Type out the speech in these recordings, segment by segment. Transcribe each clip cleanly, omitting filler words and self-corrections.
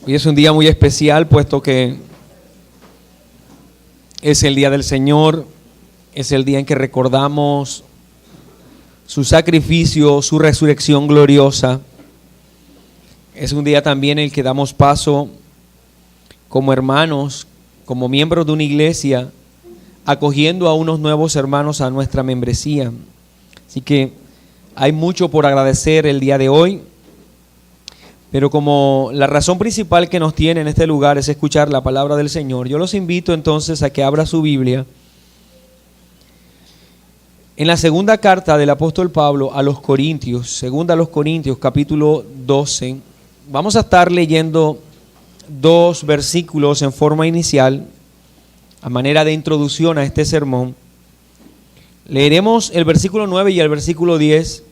Hoy es un día muy especial, puesto que es el día del Señor, es el día en que recordamos su sacrificio, su resurrección gloriosa. Es un día también en el que damos paso como hermanos, como miembros de una iglesia, acogiendo a unos nuevos hermanos a nuestra membresía. Así que hay mucho por agradecer el día de hoy. Pero como la razón principal que nos tiene en este lugar es escuchar la palabra del Señor, yo los invito entonces a que abra su Biblia en la segunda carta del apóstol Pablo a los Corintios, segunda a los Corintios, capítulo 12. Vamos a estar leyendo dos versículos en forma inicial, a manera de introducción a este sermón. Leeremos el versículo 9 y el versículo 10.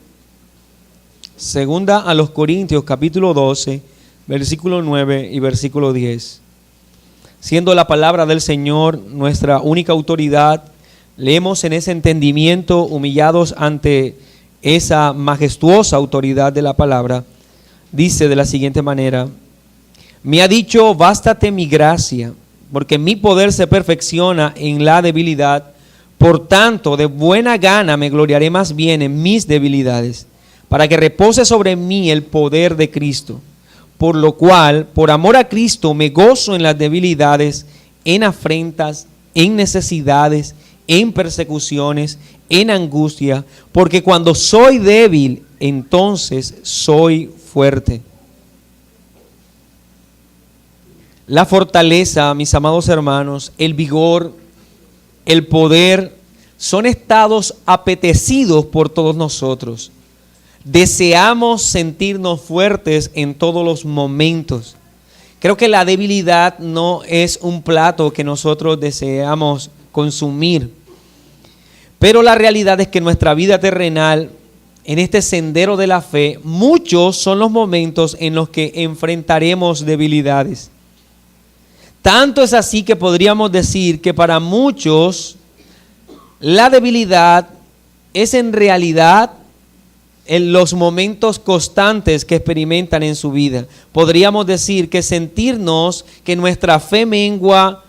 Segunda a los Corintios, capítulo 12, versículo 9 y versículo 10. Siendo la palabra del Señor nuestra única autoridad, leemos en ese entendimiento, humillados ante esa majestuosa autoridad de la palabra. Dice de la siguiente manera: me ha dicho, bástate mi gracia, porque mi poder se perfecciona en la debilidad. Por tanto, de buena gana me gloriaré más bien en mis debilidades, para que repose sobre mí el poder de Cristo. Por lo cual, por amor a Cristo, me gozo en las debilidades, en afrentas, en necesidades, en persecuciones, en angustia, porque cuando soy débil, entonces soy fuerte. La fortaleza, mis amados hermanos, el vigor, el poder, son estados apetecidos por todos nosotros. Deseamos sentirnos fuertes en todos los momentos. Creo que la debilidad no es un plato que nosotros deseamos consumir. Pero la realidad es que en nuestra vida terrenal, en este sendero de la fe, muchos son los momentos en los que enfrentaremos debilidades. Tanto es así que podríamos decir que para muchos la debilidad es en realidad en los momentos constantes que experimentan en su vida. Podríamos decir que sentirnos que nuestra fe mengua,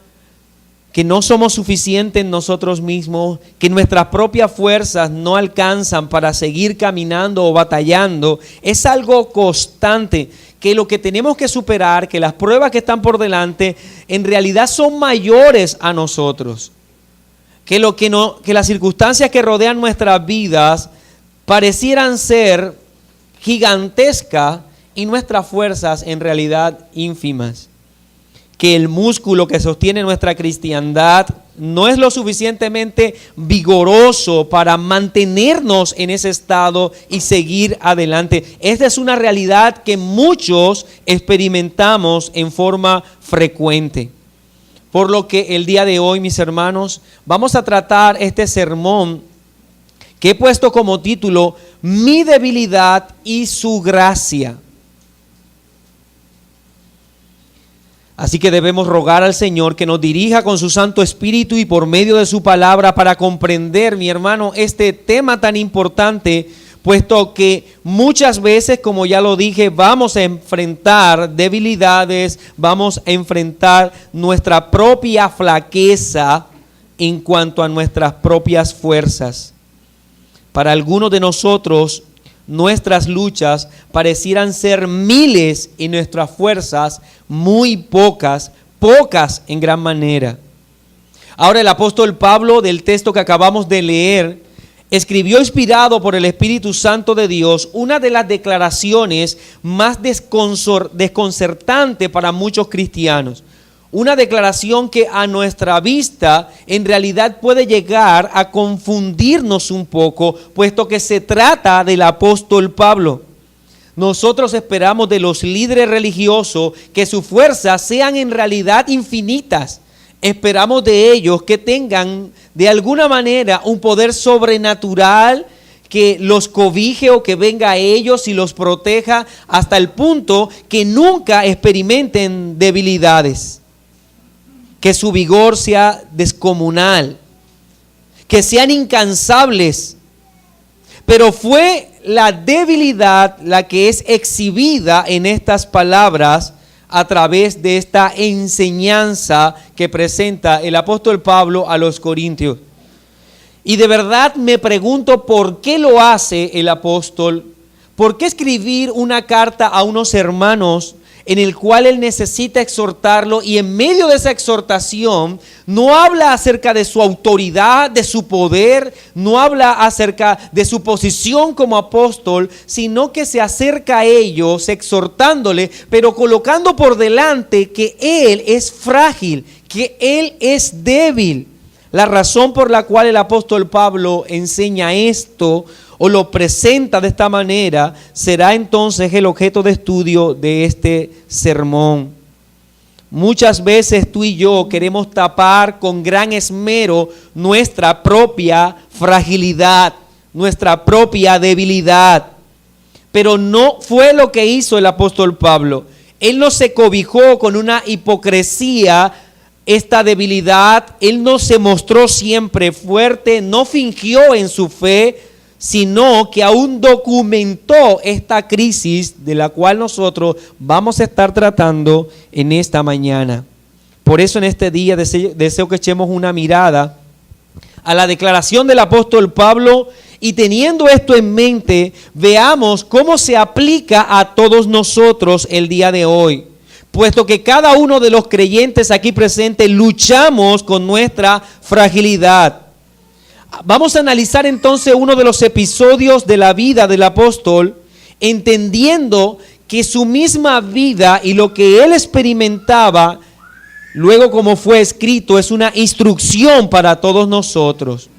que no somos suficientes en nosotros mismos, que nuestras propias fuerzas no alcanzan para seguir caminando o batallando, es algo constante, que lo que tenemos que superar, que las pruebas que están por delante, en realidad son mayores a nosotros, que las circunstancias que rodean nuestras vidas parecieran ser gigantescas y nuestras fuerzas en realidad ínfimas. Que el músculo que sostiene nuestra cristiandad no es lo suficientemente vigoroso para mantenernos en ese estado y seguir adelante. Esta es una realidad que muchos experimentamos en forma frecuente. Por lo que el día de hoy, mis hermanos, vamos a tratar este sermón que he puesto como título: mi debilidad y su gracia. Así que debemos rogar al Señor que nos dirija con su Santo Espíritu y por medio de su palabra para comprender, mi hermano, este tema tan importante, puesto que muchas veces, como ya lo dije, vamos a enfrentar debilidades, vamos a enfrentar nuestra propia flaqueza en cuanto a nuestras propias fuerzas. Para algunos de nosotros, nuestras luchas parecieran ser miles y nuestras fuerzas muy pocas en gran manera. Ahora el apóstol Pablo, del texto que acabamos de leer, escribió inspirado por el Espíritu Santo de Dios una de las declaraciones más desconcertantes para muchos cristianos. Una declaración que a nuestra vista en realidad puede llegar a confundirnos un poco, puesto que se trata del apóstol Pablo. Nosotros esperamos de los líderes religiosos que sus fuerzas sean en realidad infinitas. Esperamos de ellos que tengan de alguna manera un poder sobrenatural que los cobije o que venga a ellos y los proteja hasta el punto que nunca experimenten debilidades. Que su vigor sea descomunal, que sean incansables. Pero fue la debilidad la que es exhibida en estas palabras a través de esta enseñanza que presenta el apóstol Pablo a los corintios. Y de verdad me pregunto por qué lo hace el apóstol. ¿Por qué escribir una carta a unos hermanos en el cual él necesita exhortarlo, y en medio de esa exhortación no habla acerca de su autoridad, de su poder, no habla acerca de su posición como apóstol, sino que se acerca a ellos exhortándole, pero colocando por delante que él es frágil, que él es débil? La razón por la cual el apóstol Pablo enseña esto o lo presenta de esta manera será entonces el objeto de estudio de este sermón. Muchas veces tú y yo queremos tapar con gran esmero nuestra propia fragilidad, nuestra propia debilidad, pero no fue lo que hizo el apóstol Pablo. Él no se cobijó con una hipocresía esta debilidad, él no se mostró siempre fuerte, no fingió en su fe, sino que aún documentó esta crisis de la cual nosotros vamos a estar tratando en esta mañana. Por eso en este día deseo que echemos una mirada a la declaración del apóstol Pablo, y teniendo esto en mente, veamos cómo se aplica a todos nosotros el día de hoy, puesto que cada uno de los creyentes aquí presentes luchamos con nuestra fragilidad. Vamos a analizar entonces uno de los episodios de la vida del apóstol, entendiendo que su misma vida y lo que él experimentaba, luego como fue escrito, es una instrucción para todos nosotros.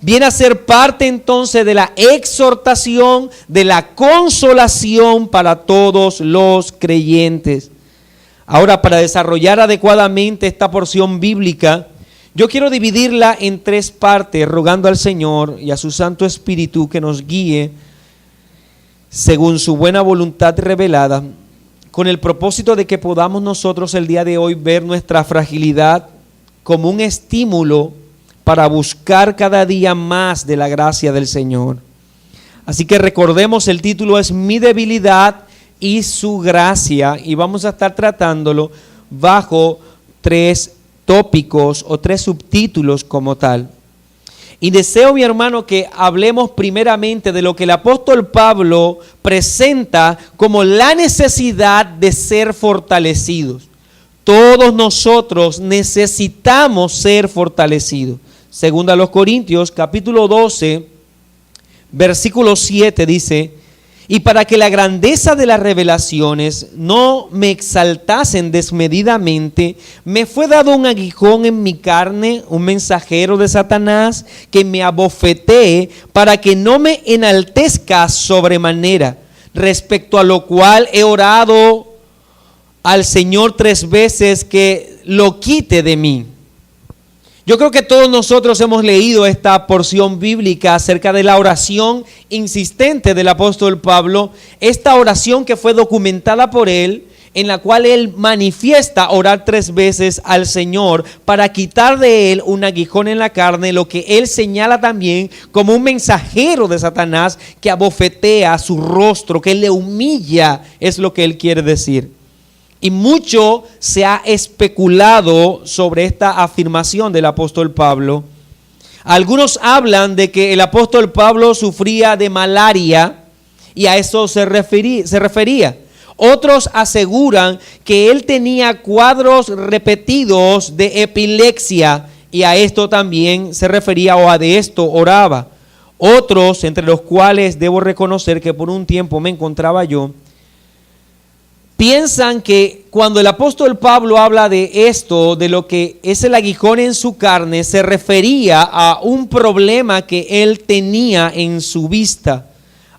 Viene a ser parte entonces de la exhortación, de la consolación para todos los creyentes. Ahora, para desarrollar adecuadamente esta porción bíblica, yo quiero dividirla en tres partes, rogando al Señor y a su Santo Espíritu que nos guíe según su buena voluntad revelada, con el propósito de que podamos nosotros el día de hoy ver nuestra fragilidad como un estímulo para buscar cada día más de la gracia del Señor. Así que recordemos, el título es Mi debilidad y su gracia, y vamos a estar tratándolo bajo tres tópicos o tres subtítulos como tal. Y deseo, mi hermano, que hablemos primeramente de lo que el apóstol Pablo presenta como la necesidad de ser fortalecidos. Todos nosotros necesitamos ser fortalecidos. Segunda a los Corintios, capítulo 12, versículo 7 dice: y para que la grandeza de las revelaciones no me exaltasen desmedidamente, me fue dado un aguijón en mi carne, un mensajero de Satanás, que me abofetee para que no me enaltezca sobremanera, respecto a lo cual he orado al Señor 3 veces que lo quite de mí. Yo creo que todos nosotros hemos leído esta porción bíblica acerca de la oración insistente del apóstol Pablo, esta oración que fue documentada por él, en la cual él manifiesta orar 3 veces al Señor para quitar de él un aguijón en la carne, lo que él señala también como un mensajero de Satanás que abofetea su rostro, que le humilla, es lo que él quiere decir. Y mucho se ha especulado sobre esta afirmación del apóstol Pablo. Algunos hablan de que el apóstol Pablo sufría de malaria y a eso se refería. Otros aseguran que él tenía cuadros repetidos de epilepsia y a esto también se refería, o a de esto oraba. Otros, entre los cuales debo reconocer que por un tiempo me encontraba yo, piensan que cuando el apóstol Pablo habla de esto, de lo que es el aguijón en su carne, se refería a un problema que él tenía en su vista,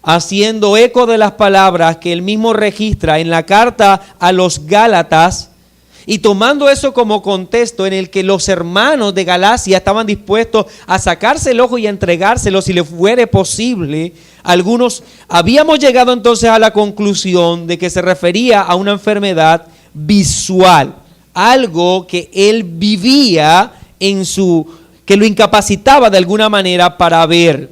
haciendo eco de las palabras que él mismo registra en la carta a los Gálatas, y tomando eso como contexto en el que los hermanos de Galacia estaban dispuestos a sacarse el ojo y a entregárselo si le fuere posible. Algunos habíamos llegado entonces a la conclusión de que se refería a una enfermedad visual, algo que él vivía que lo incapacitaba de alguna manera para ver.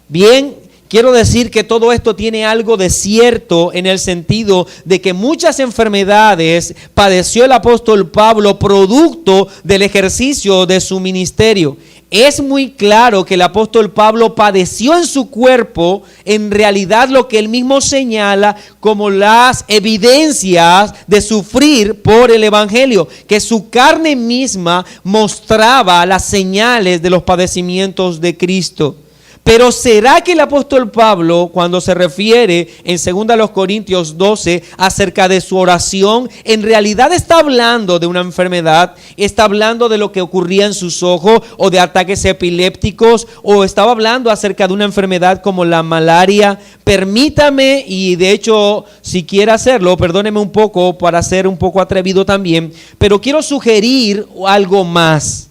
Bien, quiero decir que todo esto tiene algo de cierto en el sentido de que muchas enfermedades padeció el apóstol Pablo producto del ejercicio de su ministerio. Es muy claro que el apóstol Pablo padeció en su cuerpo, en realidad lo que él mismo señala como las evidencias de sufrir por el evangelio, que su carne misma mostraba las señales de los padecimientos de Cristo. Pero ¿será que el apóstol Pablo, cuando se refiere en 2 Corintios 12 acerca de su oración, en realidad está hablando de una enfermedad? ¿Está hablando de lo que ocurría en sus ojos o de ataques epilépticos? ¿O estaba hablando acerca de una enfermedad como la malaria? Permítame, y de hecho, si quiere hacerlo, perdóneme un poco para ser un poco atrevido también, pero quiero sugerir algo más.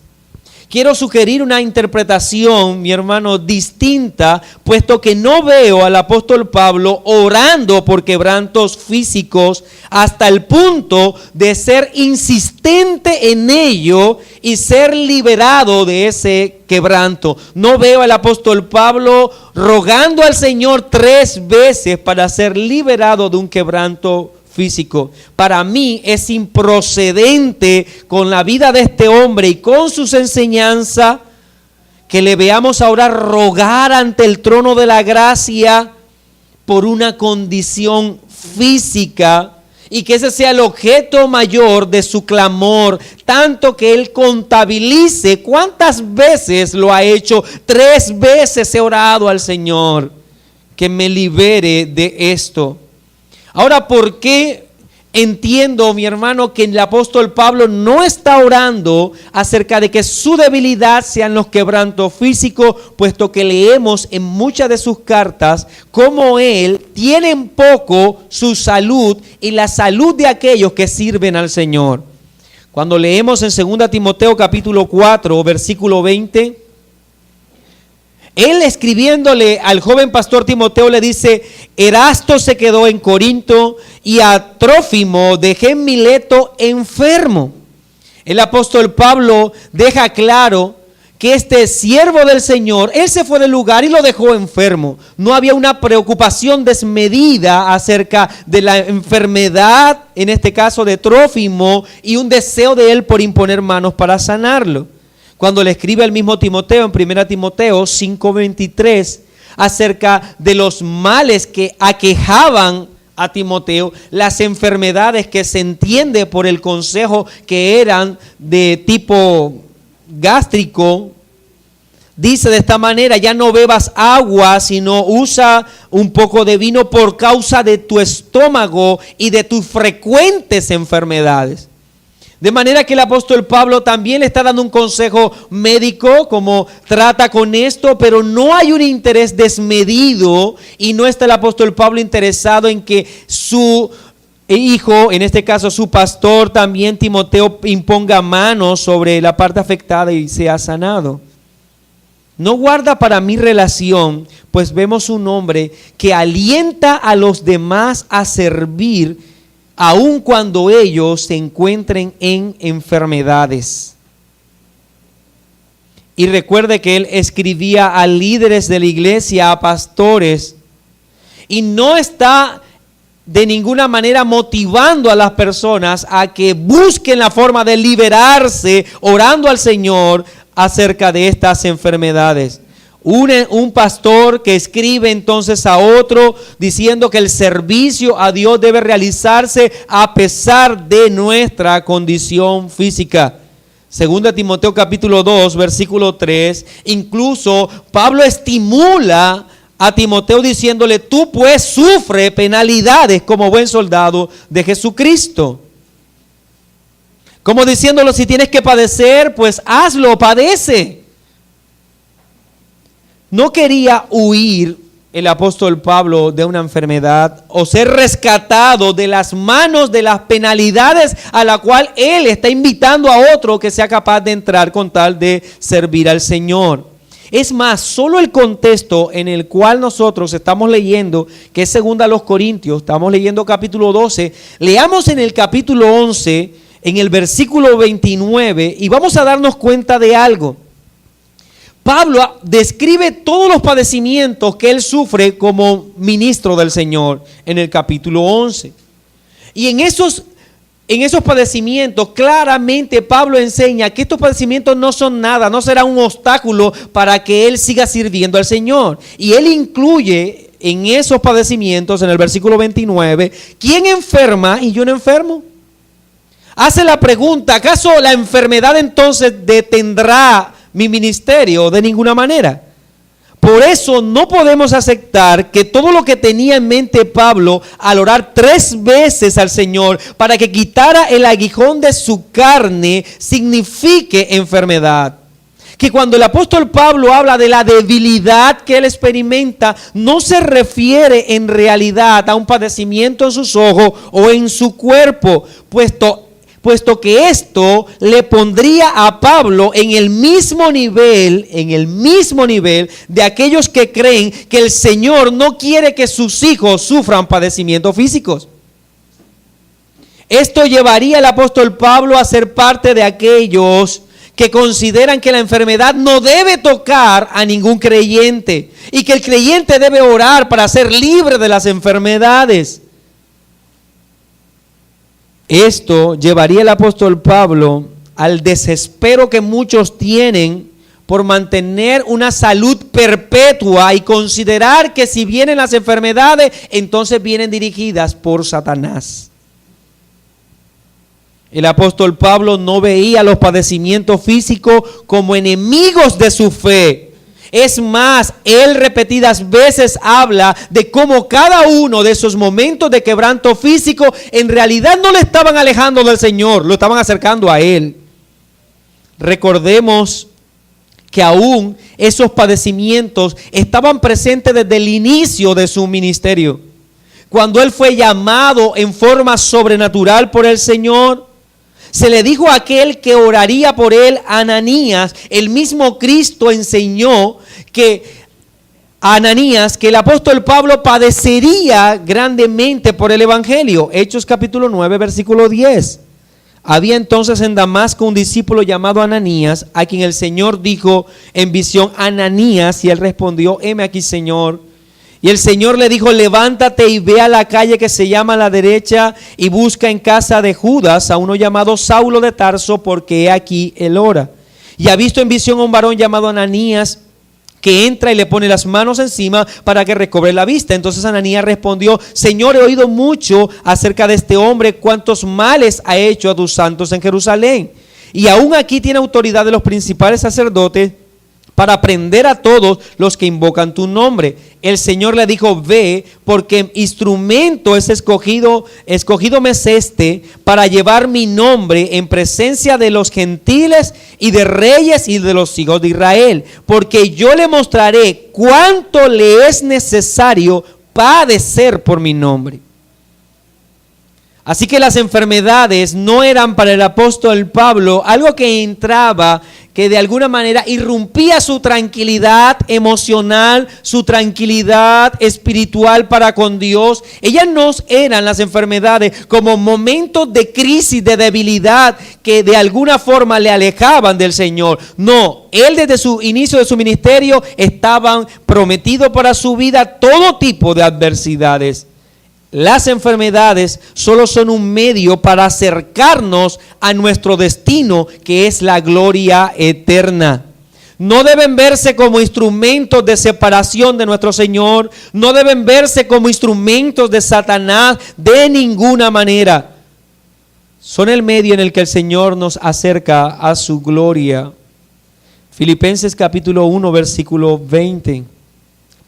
Quiero sugerir una interpretación, mi hermano, distinta, puesto que no veo al apóstol Pablo orando por quebrantos físicos hasta el punto de ser insistente en ello y ser liberado de ese quebranto. No veo al apóstol Pablo rogando al Señor 3 veces para ser liberado de un quebranto físico. Para mí es improcedente con la vida de este hombre y con sus enseñanzas que le veamos ahora rogar ante el trono de la gracia por una condición física y que ese sea el objeto mayor de su clamor, tanto que él contabilice cuántas veces lo ha hecho. 3 veces he orado al Señor que me libere de esto. Ahora, ¿por qué entiendo, mi hermano, que el apóstol Pablo no está orando acerca de que su debilidad sean los quebrantos físicos, puesto que leemos en muchas de sus cartas cómo él tiene en poco su salud y la salud de aquellos que sirven al Señor? Cuando leemos en 2 Timoteo capítulo 4, versículo 20, él escribiéndole al joven pastor Timoteo le dice: Erasto se quedó en Corinto y a Trófimo dejé en Mileto enfermo. El apóstol Pablo deja claro que este siervo del Señor, él se fue del lugar y lo dejó enfermo. No había una preocupación desmedida acerca de la enfermedad, en este caso de Trófimo, y un deseo de él por imponer manos para sanarlo. Cuando le escribe al mismo Timoteo en 1 Timoteo 5:23 acerca de los males que aquejaban a Timoteo, las enfermedades que se entiende por el consejo que eran de tipo gástrico, dice de esta manera: ya no bebas agua, sino usa un poco de vino por causa de tu estómago y de tus frecuentes enfermedades. De manera que el apóstol Pablo también le está dando un consejo médico, como trata con esto, pero no hay un interés desmedido y no está el apóstol Pablo interesado en que su hijo, en este caso su pastor también Timoteo, imponga manos sobre la parte afectada y sea sanado. No guarda para mí relación, pues vemos un hombre que alienta a los demás a servir aun cuando ellos se encuentren en enfermedades. Y recuerde que él escribía a líderes de la iglesia, a pastores, y no está de ninguna manera motivando a las personas a que busquen la forma de liberarse orando al Señor acerca de estas enfermedades. Un pastor que escribe entonces a otro diciendo que el servicio a Dios debe realizarse a pesar de nuestra condición física. 2 Timoteo capítulo 2 versículo 3, incluso Pablo estimula a Timoteo diciéndole: tú pues sufre penalidades como buen soldado de Jesucristo. Como diciéndolo, si tienes que padecer, pues hazlo, padece. No quería huir el apóstol Pablo de una enfermedad o ser rescatado de las manos de las penalidades a la cual él está invitando a otro que sea capaz de entrar con tal de servir al Señor. Es más, solo el contexto en el cual nosotros estamos leyendo, que es 2 Corintios, estamos leyendo capítulo 12, leamos en el capítulo 11, en el versículo 29, y vamos a darnos cuenta de algo. Pablo describe todos los padecimientos que él sufre como ministro del Señor en el capítulo 11. Y en esos padecimientos, claramente Pablo enseña que estos padecimientos no son nada, no será un obstáculo para que él siga sirviendo al Señor. Y él incluye en esos padecimientos, en el versículo 29, ¿quién enferma y yo no enfermo? Hace la pregunta, ¿acaso la enfermedad entonces detendrá mi ministerio? De ninguna manera. Por eso no podemos aceptar que todo lo que tenía en mente Pablo al orar 3 veces al Señor para que quitara el aguijón de su carne signifique enfermedad. Que cuando el apóstol Pablo habla de la debilidad que él experimenta, no se refiere en realidad a un padecimiento en sus ojos o en su cuerpo, puesto que esto le pondría a Pablo en el mismo nivel de aquellos que creen que el Señor no quiere que sus hijos sufran padecimientos físicos. Esto llevaría al apóstol Pablo a ser parte de aquellos que consideran que la enfermedad no debe tocar a ningún creyente y que el creyente debe orar para ser libre de las enfermedades. Esto llevaría al apóstol Pablo al desespero que muchos tienen por mantener una salud perpetua y considerar que si vienen las enfermedades, entonces vienen dirigidas por Satanás. El apóstol Pablo no veía los padecimientos físicos como enemigos de su fe. Es más, él repetidas veces habla de cómo cada uno de esos momentos de quebranto físico en realidad no le estaban alejando del Señor, lo estaban acercando a Él. Recordemos que aún esos padecimientos estaban presentes desde el inicio de su ministerio. Cuando él fue llamado en forma sobrenatural por el Señor, se le dijo a aquel que oraría por él, Ananías. El mismo Cristo enseñó a Ananías que el apóstol Pablo padecería grandemente por el evangelio. Hechos capítulo 9, versículo 10. Había entonces en Damasco un discípulo llamado Ananías, a quien el Señor dijo en visión, Ananías, y él respondió, heme aquí, Señor. Y el Señor le dijo, levántate y ve a la calle que se llama a la derecha y busca en casa de Judas a uno llamado Saulo de Tarso, porque he aquí él ora. Y ha visto en visión a un varón llamado Ananías, que entra y le pone las manos encima para que recobre la vista. Entonces Ananías respondió, Señor, he oído mucho acerca de este hombre, cuántos males ha hecho a tus santos en Jerusalén. Y aún aquí tiene autoridad de los principales sacerdotes para prender a todos los que invocan tu nombre. El Señor le dijo, ve, porque instrumento es escogido me es este, para llevar mi nombre en presencia de los gentiles y de reyes y de los hijos de Israel, porque yo le mostraré cuánto le es necesario padecer por mi nombre. Así que las enfermedades no eran para el apóstol Pablo algo que entraba, que de alguna manera irrumpía su tranquilidad emocional, su tranquilidad espiritual para con Dios. Ellas no eran las enfermedades como momentos de crisis, de debilidad que de alguna forma le alejaban del Señor. No, él desde su inicio de su ministerio estaban prometidos para su vida todo tipo de adversidades. Las enfermedades solo son un medio para acercarnos a nuestro destino, que es la gloria eterna. No deben verse como instrumentos de separación de nuestro Señor. No deben verse como instrumentos de Satanás de ninguna manera. Son el medio en el que el Señor nos acerca a su gloria. Filipenses capítulo 1, versículo 20.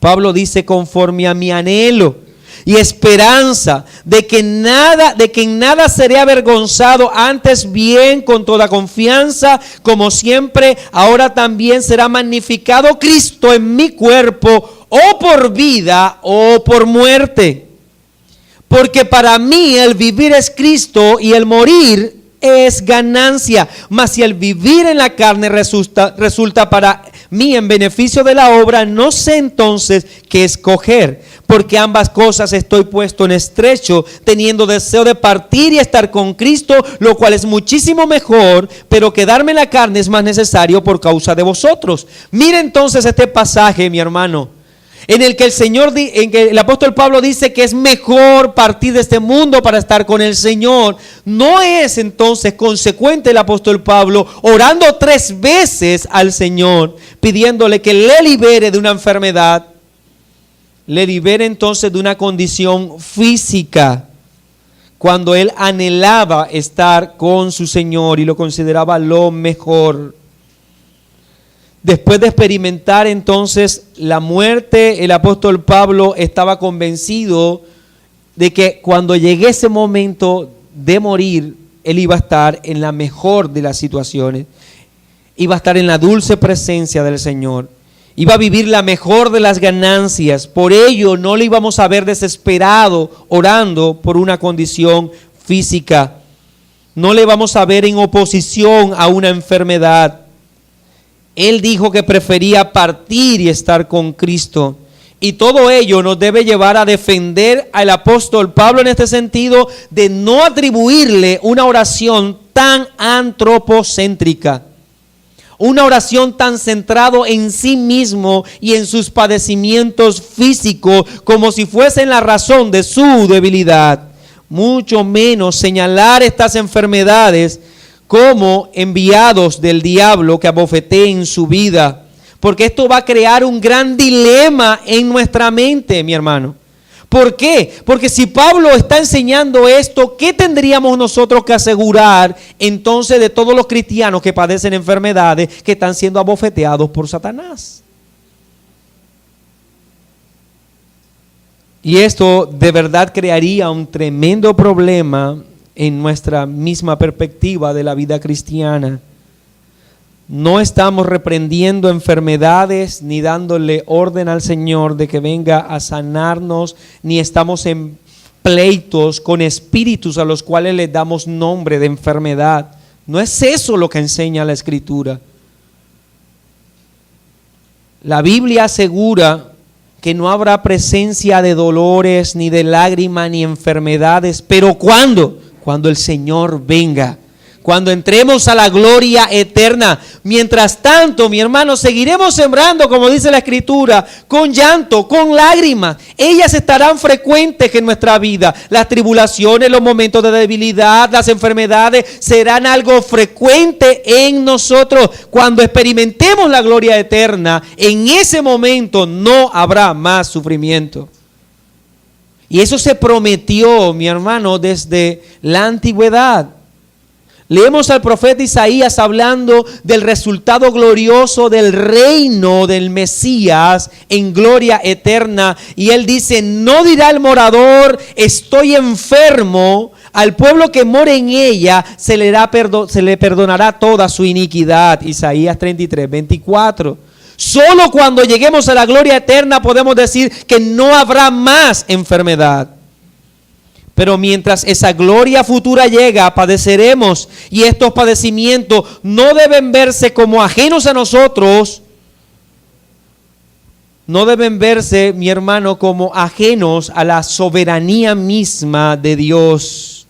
Pablo dice, conforme a mi anhelo y esperanza de que en nada seré avergonzado, antes bien con toda confianza, como siempre, ahora también será magnificado Cristo en mi cuerpo, o por vida o por muerte. Porque para mí el vivir es Cristo y el morir es ganancia. Mas si el vivir en la carne resulta para mí en beneficio de la obra, no sé entonces qué escoger, porque ambas cosas estoy puesto en estrecho, teniendo deseo de partir y estar con Cristo, lo cual es muchísimo mejor, pero quedarme en la carne es más necesario por causa de vosotros. Mire entonces este pasaje, mi hermano, en el que el apóstol Pablo dice que es mejor partir de este mundo para estar con el Señor. ¿No es entonces consecuente el apóstol Pablo orando 3 veces al Señor, pidiéndole que le libere de una enfermedad, le libere entonces de una condición física, cuando él anhelaba estar con su Señor y lo consideraba lo mejor? Después de experimentar entonces la muerte, el apóstol Pablo estaba convencido de que cuando llegue ese momento de morir, él iba a estar en la mejor de las situaciones, iba a estar en la dulce presencia del Señor, iba a vivir la mejor de las ganancias. Por ello no le íbamos a ver desesperado orando por una condición física, no le vamos a ver en oposición a una enfermedad. Él dijo que prefería partir y estar con Cristo. Y todo ello nos debe llevar a defender al apóstol Pablo en este sentido de no atribuirle una oración tan antropocéntrica, una oración tan centrado en sí mismo y en sus padecimientos físicos como si fuesen la razón de su debilidad. Mucho menos señalar estas enfermedades como enviados del diablo que abofeteen su vida, porque esto va a crear un gran dilema en nuestra mente, mi hermano. ¿Por qué? Porque si Pablo está enseñando esto, ¿qué tendríamos nosotros que asegurar entonces de todos los cristianos que padecen enfermedades que están siendo abofeteados por Satanás? Y esto de verdad crearía un tremendo problema en nuestra misma perspectiva de la vida cristiana. No estamos reprendiendo enfermedades ni dándole orden al Señor de que venga a sanarnos, ni estamos en pleitos con espíritus a los cuales les damos nombre de enfermedad. No es eso lo que enseña la Escritura. La Biblia asegura que no habrá presencia de dolores, ni de lágrimas, ni enfermedades. ¿Pero cuándo? Cuando el Señor venga, cuando entremos a la gloria eterna. Mientras tanto, mi hermano, seguiremos sembrando, como dice la Escritura, con llanto, con lágrimas. Ellas estarán frecuentes en nuestra vida. Las tribulaciones, los momentos de debilidad, las enfermedades serán algo frecuente en nosotros. Cuando experimentemos la gloria eterna, en ese momento no habrá más sufrimiento. Y eso se prometió, mi hermano, desde la antigüedad. Leemos al profeta Isaías hablando del resultado glorioso del reino del Mesías en gloria eterna. Y él dice: no dirá el morador, estoy enfermo. Al pueblo que more en ella se le perdonará toda su iniquidad. Isaías 33, 24. Solo cuando lleguemos a la gloria eterna podemos decir que no habrá más enfermedad. Pero mientras esa gloria futura llega, padeceremos, y estos padecimientos no deben verse como ajenos a nosotros. No deben verse, mi hermano, como ajenos a la soberanía misma de Dios.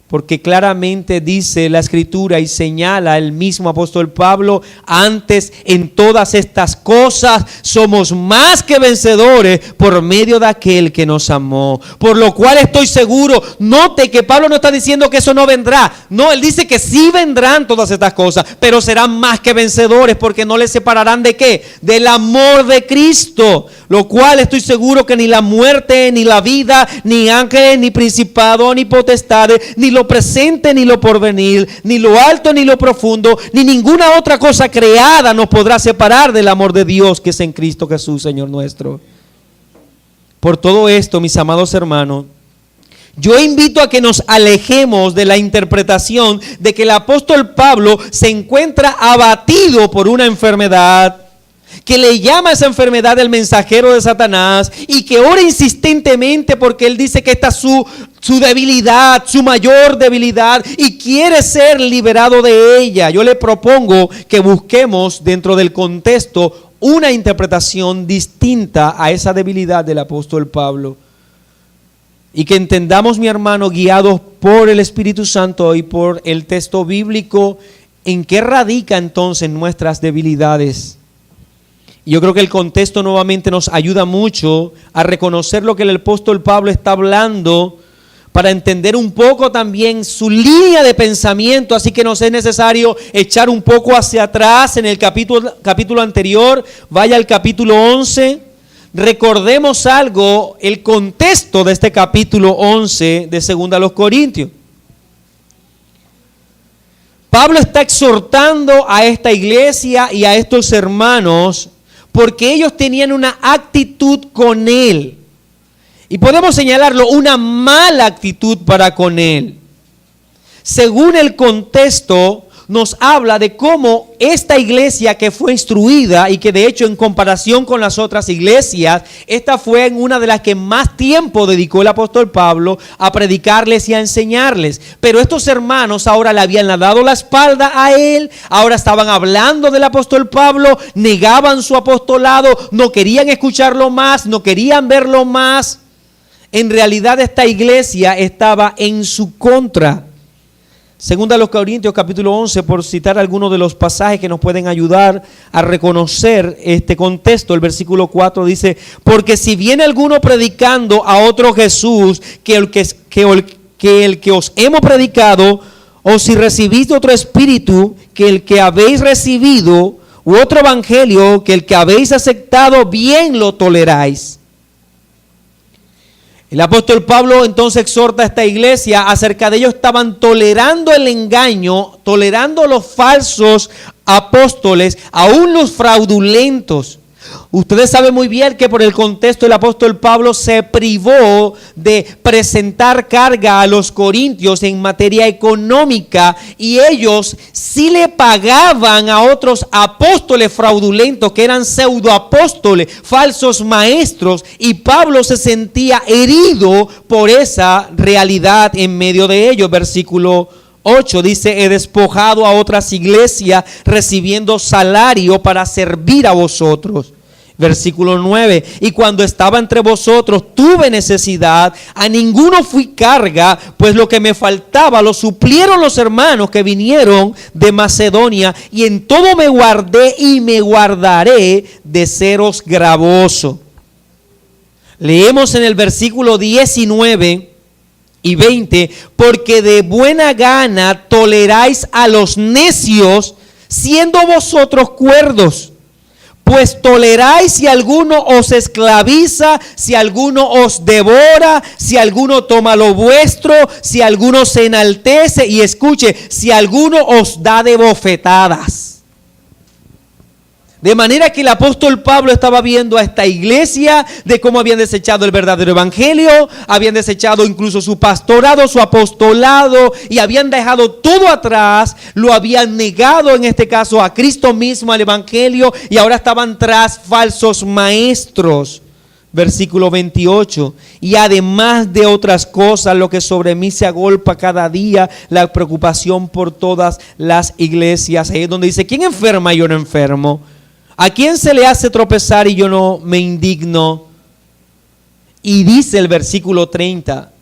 Porque claramente dice la Escritura y señala el mismo apóstol Pablo: antes en todas estas cosas somos más que vencedores por medio de aquel que nos amó. Por lo cual estoy seguro, note que Pablo no está diciendo que eso no vendrá. No, él dice que sí vendrán todas estas cosas, pero serán más que vencedores, porque no les separarán ¿de qué? Del amor de Cristo. Lo cual estoy seguro que ni la muerte, ni la vida, ni ángeles, ni principados, ni potestades, ni lo presente, ni lo porvenir, ni lo alto, ni lo profundo, ni ninguna otra cosa creada nos podrá separar del amor de Dios que es en Cristo Jesús, Señor nuestro. Por todo esto, mis amados hermanos, yo invito a que nos alejemos de la interpretación de que el apóstol Pablo se encuentra abatido por una enfermedad, que le llama a esa enfermedad el mensajero de Satanás y que ora insistentemente porque él dice que esta es su debilidad, su mayor debilidad y quiere ser liberado de ella. Yo le propongo que busquemos dentro del contexto una interpretación distinta a esa debilidad del apóstol Pablo. Y que entendamos, mi hermano, guiados por el Espíritu Santo y por el texto bíblico, en qué radica entonces nuestras debilidades. Y yo creo que el contexto nuevamente nos ayuda mucho a reconocer lo que el apóstol Pablo está hablando para entender un poco también su línea de pensamiento. Así que nos es necesario echar un poco hacia atrás en el capítulo anterior. Vaya al capítulo 11. Recordemos algo, el contexto de este capítulo 11 de 2 Corintios. Pablo está exhortando a esta iglesia y a estos hermanos porque ellos tenían una actitud con él. Y podemos señalarlo, una mala actitud para con él. Según el contexto, nos habla de cómo esta iglesia que fue instruida y que de hecho en comparación con las otras iglesias, esta fue una de las que más tiempo dedicó el apóstol Pablo a predicarles y a enseñarles. Pero estos hermanos ahora le habían dado la espalda a él, ahora estaban hablando del apóstol Pablo, negaban su apostolado, no querían escucharlo más, no querían verlo más. En realidad esta iglesia estaba en su contra. Segunda a los Corintios capítulo 11, por citar algunos de los pasajes que nos pueden ayudar a reconocer este contexto. El versículo 4 dice: porque si viene alguno predicando a otro Jesús que el que os hemos predicado, o si recibís otro espíritu que el que habéis recibido, u otro evangelio que el que habéis aceptado, bien lo toleráis. El apóstol Pablo entonces exhorta a esta iglesia acerca de ellos estaban tolerando el engaño, tolerando los falsos apóstoles, aún los fraudulentos. Ustedes saben muy bien que por el contexto el apóstol Pablo se privó de presentar carga a los corintios en materia económica y ellos sí le pagaban a otros apóstoles fraudulentos que eran pseudoapóstoles, falsos maestros, y Pablo se sentía herido por esa realidad en medio de ellos. Versículo 8 dice: he despojado a otras iglesias recibiendo salario para servir a vosotros. Versículo 9: y cuando estaba entre vosotros tuve necesidad, a ninguno fui carga, pues lo que me faltaba lo suplieron los hermanos que vinieron de Macedonia, y en todo me guardé y me guardaré de seros gravoso. Leemos en el versículo 19 y 20: porque de buena gana toleráis a los necios, siendo vosotros cuerdos. Pues toleráis si alguno os esclaviza, si alguno os devora, si alguno toma lo vuestro, si alguno se enaltece, y escuche, si alguno os da de bofetadas. De manera que el apóstol Pablo estaba viendo a esta iglesia de cómo habían desechado el verdadero evangelio, habían desechado incluso su pastorado, su apostolado, y habían dejado todo atrás, lo habían negado en este caso a Cristo mismo, al evangelio, y ahora estaban tras falsos maestros. Versículo 28: y además de otras cosas, lo que sobre mí se agolpa cada día, la preocupación por todas las iglesias. Ahí es donde dice: ¿quién enferma y yo no enfermo? ¿A quién se le hace tropezar y yo no me indigno? Y dice el versículo 30: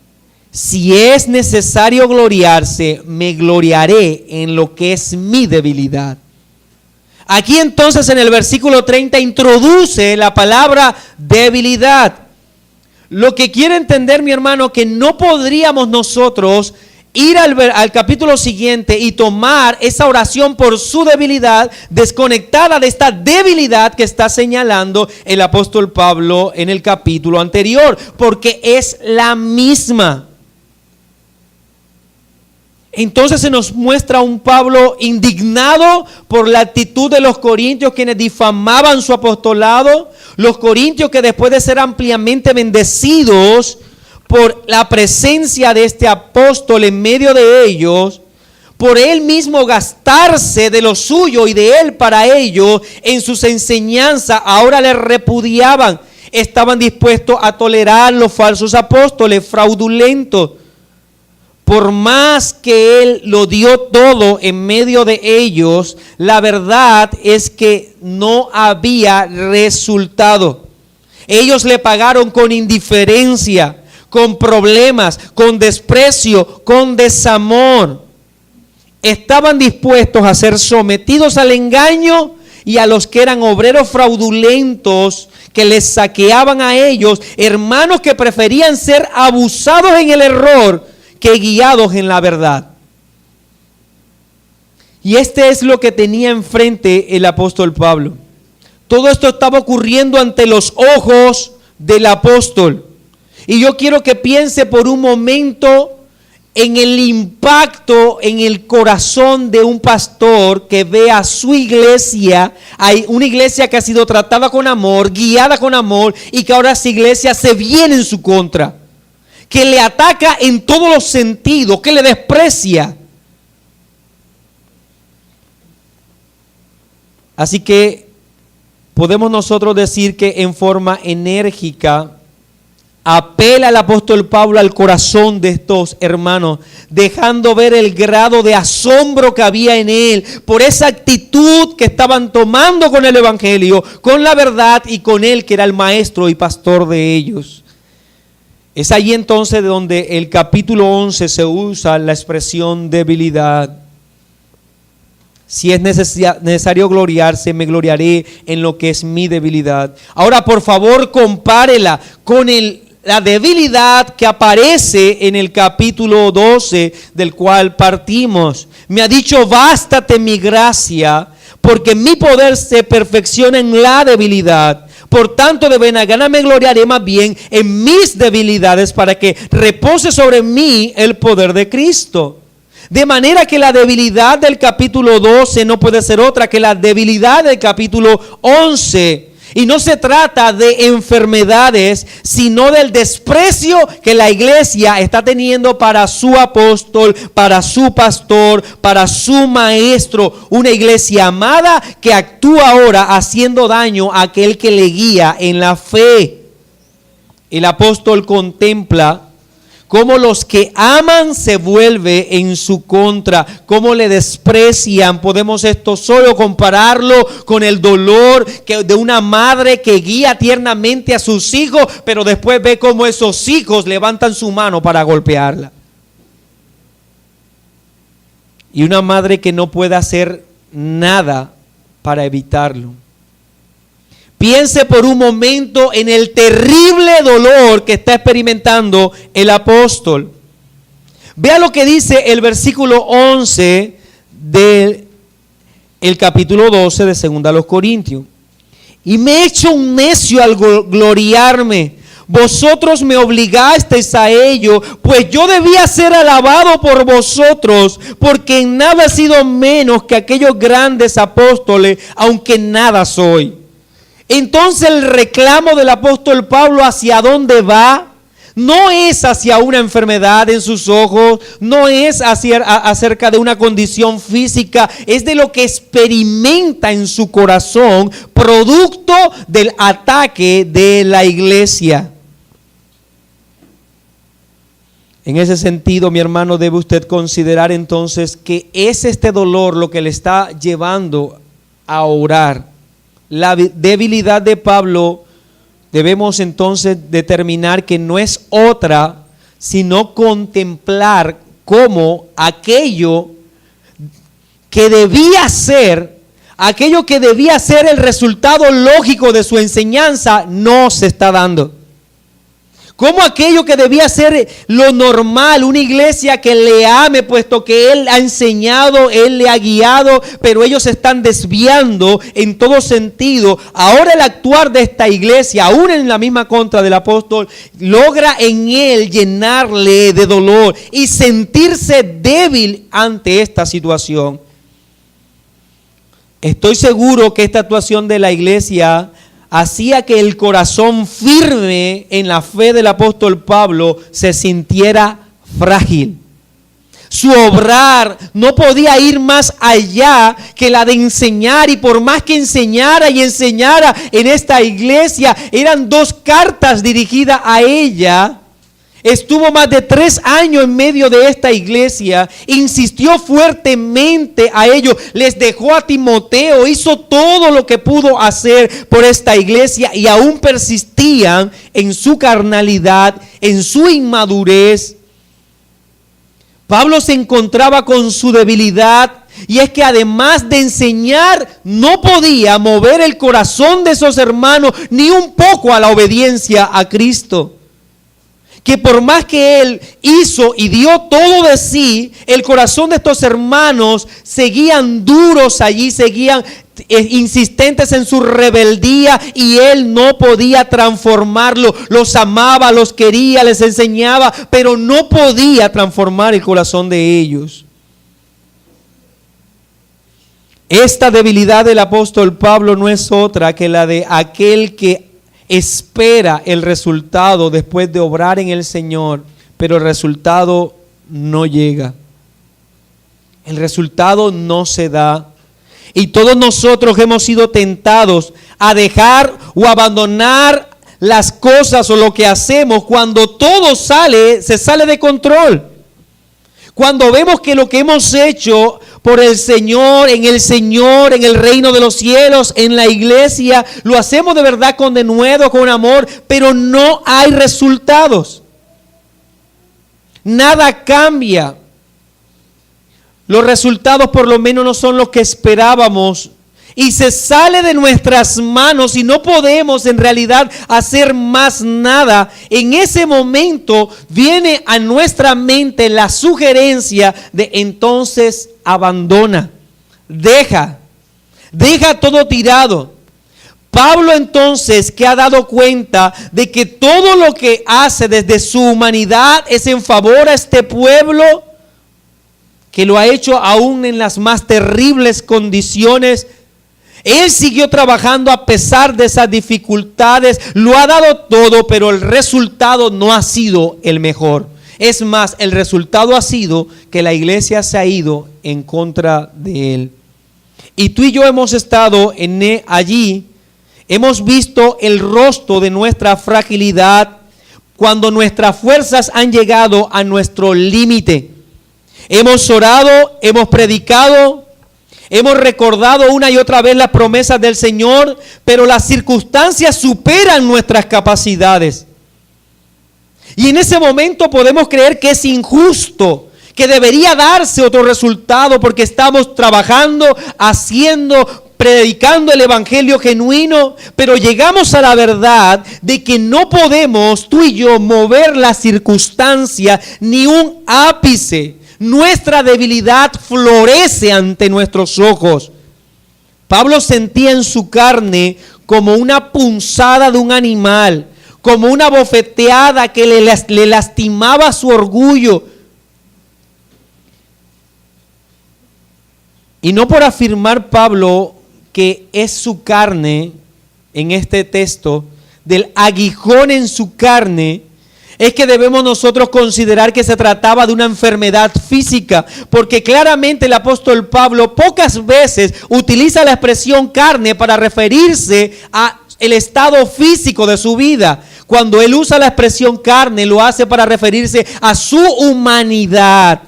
si es necesario gloriarse, me gloriaré en lo que es mi debilidad. Aquí entonces en el versículo 30 introduce la palabra debilidad. Lo que quiere entender, mi hermano, que no podríamos nosotros ir al capítulo siguiente y tomar esa oración por su debilidad desconectada de esta debilidad que está señalando el apóstol Pablo en el capítulo anterior, porque es la misma. Entonces se nos muestra un Pablo indignado por la actitud de los corintios, quienes difamaban su apostolado, los corintios que después de ser ampliamente bendecidos por la presencia de este apóstol en medio de ellos, por él mismo gastarse de lo suyo y de él para ellos en sus enseñanzas, ahora le repudiaban. Estaban dispuestos a tolerar los falsos apóstoles fraudulentos. Por más que él lo dio todo en medio de ellos, la verdad es que no había resultado. Ellos le pagaron con indiferencia, con problemas, con desprecio, con desamor. Estaban dispuestos a ser sometidos al engaño y a los que eran obreros fraudulentos que les saqueaban a ellos, hermanos que preferían ser abusados en el error que guiados en la verdad. Y este es lo que tenía enfrente el apóstol Pablo. Todo esto estaba ocurriendo ante los ojos del apóstol. Y yo quiero que piense por un momento en el impacto en el corazón de un pastor que ve a su iglesia, hay una iglesia que ha sido tratada con amor, guiada con amor, y que ahora esa iglesia se viene en su contra, que le ataca en todos los sentidos, que le desprecia. Así que podemos nosotros decir que en forma enérgica apela el apóstol Pablo al corazón de estos hermanos, dejando ver el grado de asombro que había en él por esa actitud que estaban tomando con el evangelio, con la verdad y con él que era el maestro y pastor de ellos. Es allí entonces donde el capítulo 11 se usa la expresión debilidad. Si es necesario gloriarse, me gloriaré en lo que es mi debilidad. Ahora, por favor, compárela con la debilidad que aparece en el capítulo 12 del cual partimos. Me ha dicho, bástate mi gracia, porque mi poder se perfecciona en la debilidad. Por tanto, de buena gana me gloriaré más bien en mis debilidades, para que repose sobre mí el poder de Cristo. De manera que la debilidad del capítulo 12 no puede ser otra que la debilidad del capítulo 11. Y no se trata de enfermedades, sino del desprecio que la iglesia está teniendo para su apóstol, para su pastor, para su maestro. Una iglesia amada que actúa ahora haciendo daño a aquel que le guía en la fe. El apóstol contempla cómo los que aman se vuelve en su contra, cómo le desprecian. Podemos esto solo compararlo con el dolor de una madre que guía tiernamente a sus hijos, pero después ve cómo esos hijos levantan su mano para golpearla. Y una madre que no puede hacer nada para evitarlo. Piense por un momento en el terrible dolor que está experimentando el apóstol. Vea lo que dice el versículo 11 del capítulo 12 de 2 Corintios. Y me he hecho un necio al gloriarme. Vosotros me obligasteis a ello, pues yo debía ser alabado por vosotros, porque en nada he sido menos que aquellos grandes apóstoles, aunque nada soy. Entonces el reclamo del apóstol Pablo, ¿hacia dónde va? No es hacia una enfermedad en sus ojos, no es acerca de una condición física, es de lo que experimenta en su corazón, producto del ataque de la iglesia. En ese sentido, mi hermano, debe usted considerar entonces que es este dolor lo que le está llevando a orar. La debilidad de Pablo, debemos entonces determinar que no es otra, sino contemplar cómo aquello que debía ser el resultado lógico de su enseñanza, no se está dando. Como aquello que debía ser lo normal, una iglesia que le ame, puesto que Él ha enseñado, Él le ha guiado, pero ellos se están desviando en todo sentido. Ahora el actuar de esta iglesia, aún en la misma contra del apóstol, logra en él llenarle de dolor y sentirse débil ante esta situación. Estoy seguro que esta actuación de la iglesia hacía que el corazón firme en la fe del apóstol Pablo se sintiera frágil. su obrar no podía ir más allá que la de enseñar, y por más que enseñara y enseñara en esta iglesia, eran 2 cartas dirigidas a ella. Estuvo más de 3 años en medio de esta iglesia, insistió fuertemente a ellos, les dejó a Timoteo, hizo todo lo que pudo hacer por esta iglesia y aún persistían en su carnalidad, en su inmadurez. Pablo se encontraba con su debilidad, y es que además de enseñar, no podía mover el corazón de esos hermanos ni un poco a la obediencia a Cristo. Que por más que él hizo y dio todo de sí, el corazón de estos hermanos seguían duros allí, seguían insistentes en su rebeldía, y él no podía transformarlo. Los amaba, los quería, les enseñaba, pero no podía transformar el corazón de ellos. Esta debilidad del apóstol Pablo no es otra que la de aquel que espera el resultado después de obrar en el Señor, pero el resultado no llega. El resultado no se da. Y todos nosotros hemos sido tentados a dejar o abandonar las cosas o lo que hacemos cuando todo se sale de control. Cuando vemos que lo que hemos hecho por el Señor, en el reino de los cielos, en la iglesia, lo hacemos de verdad con denuedo, con amor, pero no hay resultados. Nada cambia. Los resultados por lo menos no son los que esperábamos. Y se sale de nuestras manos y no podemos en realidad hacer más nada. En ese momento viene a nuestra mente la sugerencia de entonces abandona, deja todo tirado. Pablo entonces, que ha dado cuenta de que todo lo que hace desde su humanidad es en favor a este pueblo, que lo ha hecho aún en las más terribles condiciones, él siguió trabajando a pesar de esas dificultades, lo ha dado todo, pero el resultado no ha sido el mejor. Es más, el resultado ha sido que la iglesia se ha ido en contra de él. Y tú y yo hemos estado allí, hemos visto el rostro de nuestra fragilidad cuando nuestras fuerzas han llegado a nuestro límite. Hemos orado, hemos predicado, hemos recordado una y otra vez las promesas del Señor, pero las circunstancias superan nuestras capacidades. Y en ese momento podemos creer que es injusto, que debería darse otro resultado porque estamos trabajando, haciendo, predicando el evangelio genuino, pero llegamos a la verdad de que no podemos tú y yo mover la circunstancia ni un ápice. Nuestra debilidad florece ante nuestros ojos. Pablo sentía en su carne como una punzada de un animal, como una bofeteada que le lastimaba su orgullo. Y no por afirmar Pablo que es su carne, en este texto, del aguijón en su carne, es que debemos nosotros considerar que se trataba de una enfermedad física, porque claramente el apóstol Pablo pocas veces utiliza la expresión carne para referirse a el estado físico de su vida. Cuando él usa la expresión carne, lo hace para referirse a su humanidad.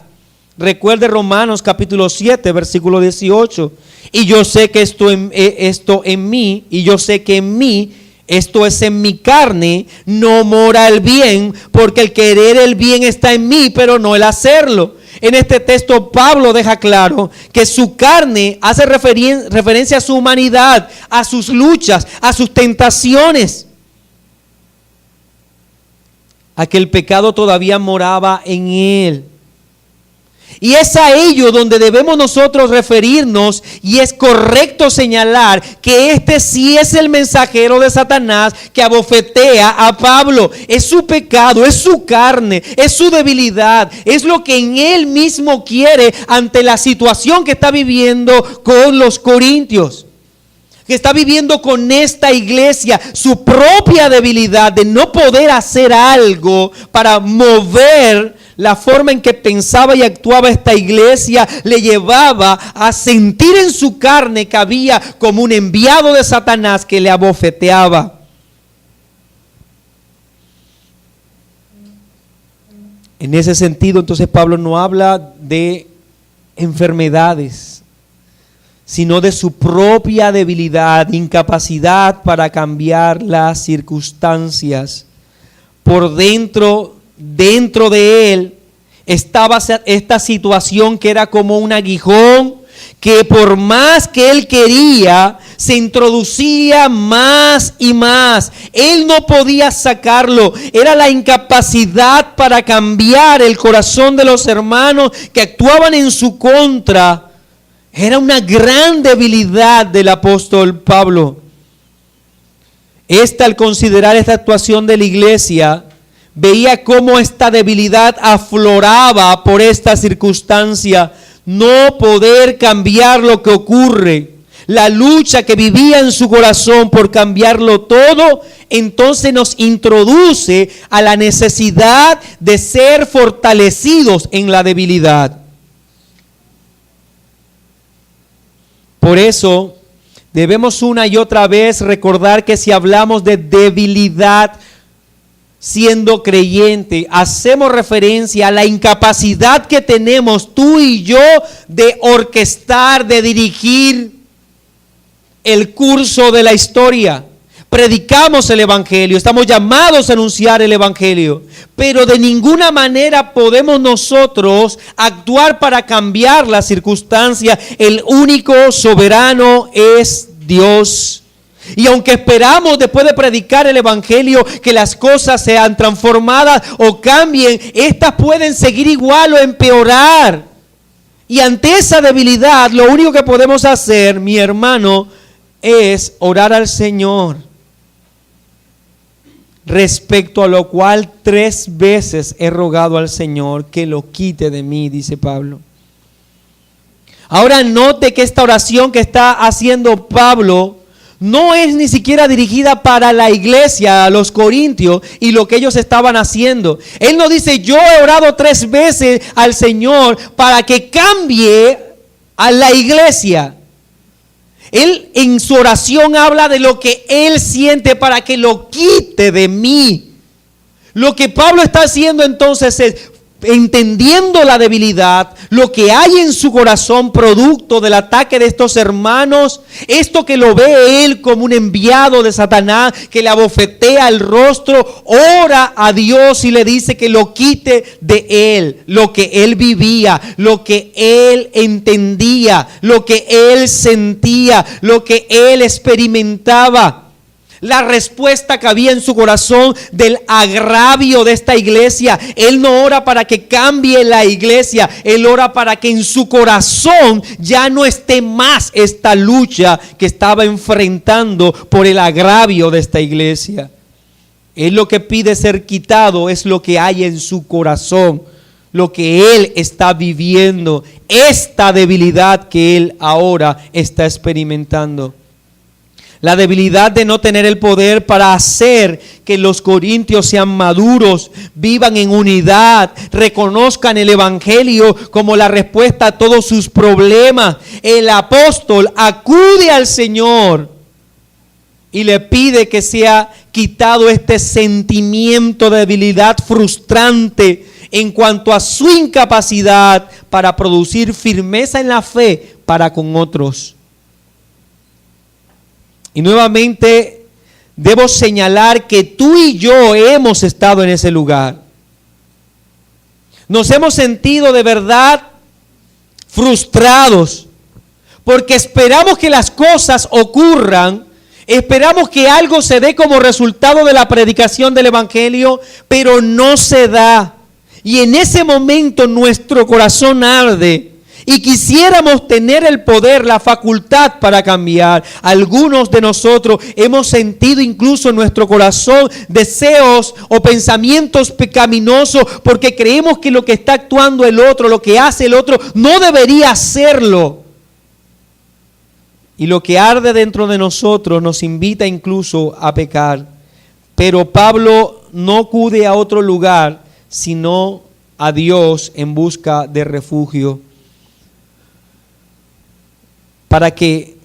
Recuerde Romanos capítulo 7, versículo 18. Y yo sé que esto en mí, y yo sé que en mí, esto es en mi carne, no mora el bien, porque el querer el bien está en mí, pero no el hacerlo. En este texto Pablo deja claro que su carne hace referencia a su humanidad, a sus luchas, a sus tentaciones, a que el pecado todavía moraba en él. Y es a ello donde debemos nosotros referirnos, y es correcto señalar que este sí es el mensajero de Satanás que abofetea a Pablo. Es su pecado, es su carne, es su debilidad, es lo que en él mismo quiere ante la situación que está viviendo con los corintios, que está viviendo con esta iglesia, su propia debilidad de no poder hacer algo para mover La forma en que pensaba y actuaba esta iglesia le llevaba a sentir en su carne que había como un enviado de Satanás que le abofeteaba. En ese sentido, entonces Pablo no habla de enfermedades, sino de su propia debilidad, incapacidad para cambiar las circunstancias. Por dentro de él estaba esta situación que era como un aguijón, que por más que él quería, se introducía más y más. Él no podía sacarlo. Era la incapacidad para cambiar el corazón de los hermanos que actuaban en su contra. Era una gran debilidad del apóstol Pablo. Al considerar esta actuación de la iglesia, veía cómo esta debilidad afloraba por esta circunstancia. No poder cambiar lo que ocurre, la lucha que vivía en su corazón por cambiarlo todo, entonces nos introduce a la necesidad de ser fortalecidos en la debilidad. Por eso debemos una y otra vez recordar que si hablamos de debilidad siendo creyente, hacemos referencia a la incapacidad que tenemos tú y yo de orquestar, de dirigir el curso de la historia. Predicamos el evangelio, estamos llamados a anunciar el evangelio, pero de ninguna manera podemos nosotros actuar para cambiar la circunstancia. El único soberano es Dios. Y aunque esperamos después de predicar el evangelio que las cosas sean transformadas o cambien, estas pueden seguir igual o empeorar. Y ante esa debilidad, lo único que podemos hacer, mi hermano, es orar al Señor. Respecto a lo cual 3 veces he rogado al Señor que lo quite de mí, dice Pablo. Ahora note que esta oración que está haciendo Pablo no es ni siquiera dirigida para la iglesia, a los corintios y lo que ellos estaban haciendo. Él no dice, yo he orado 3 veces al Señor para que cambie a la iglesia. Él en su oración habla de lo que él siente para que lo quite de mí. Lo que Pablo está haciendo entonces es, entendiendo la debilidad, lo que hay en su corazón producto del ataque de estos hermanos, esto que lo ve él como un enviado de Satanás que le abofetea el rostro, ora a Dios y le dice que lo quite de él, lo que él vivía, lo que él entendía, lo que él sentía, lo que él experimentaba. La respuesta que había en su corazón del agravio de esta iglesia. Él no ora para que cambie la iglesia. Él ora para que en su corazón ya no esté más esta lucha que estaba enfrentando por el agravio de esta iglesia. Él lo que pide ser quitado es lo que hay en su corazón, lo que él está viviendo, esta debilidad que él ahora está experimentando. La debilidad de no tener el poder para hacer que los corintios sean maduros, vivan en unidad, reconozcan el evangelio como la respuesta a todos sus problemas. El apóstol acude al Señor y le pide que sea quitado este sentimiento de debilidad frustrante en cuanto a su incapacidad para producir firmeza en la fe para con otros. Y nuevamente debo señalar que tú y yo hemos estado en ese lugar. Nos hemos sentido de verdad frustrados porque esperamos que las cosas ocurran, esperamos que algo se dé como resultado de la predicación del evangelio, pero no se da. Y en ese momento nuestro corazón arde. Y quisiéramos tener el poder, la facultad para cambiar. Algunos de nosotros hemos sentido incluso en nuestro corazón deseos o pensamientos pecaminosos porque creemos que lo que está actuando el otro, lo que hace el otro, no debería hacerlo. Y lo que arde dentro de nosotros nos invita incluso a pecar. Pero Pablo no acude a otro lugar, sino a Dios en busca de refugio, para que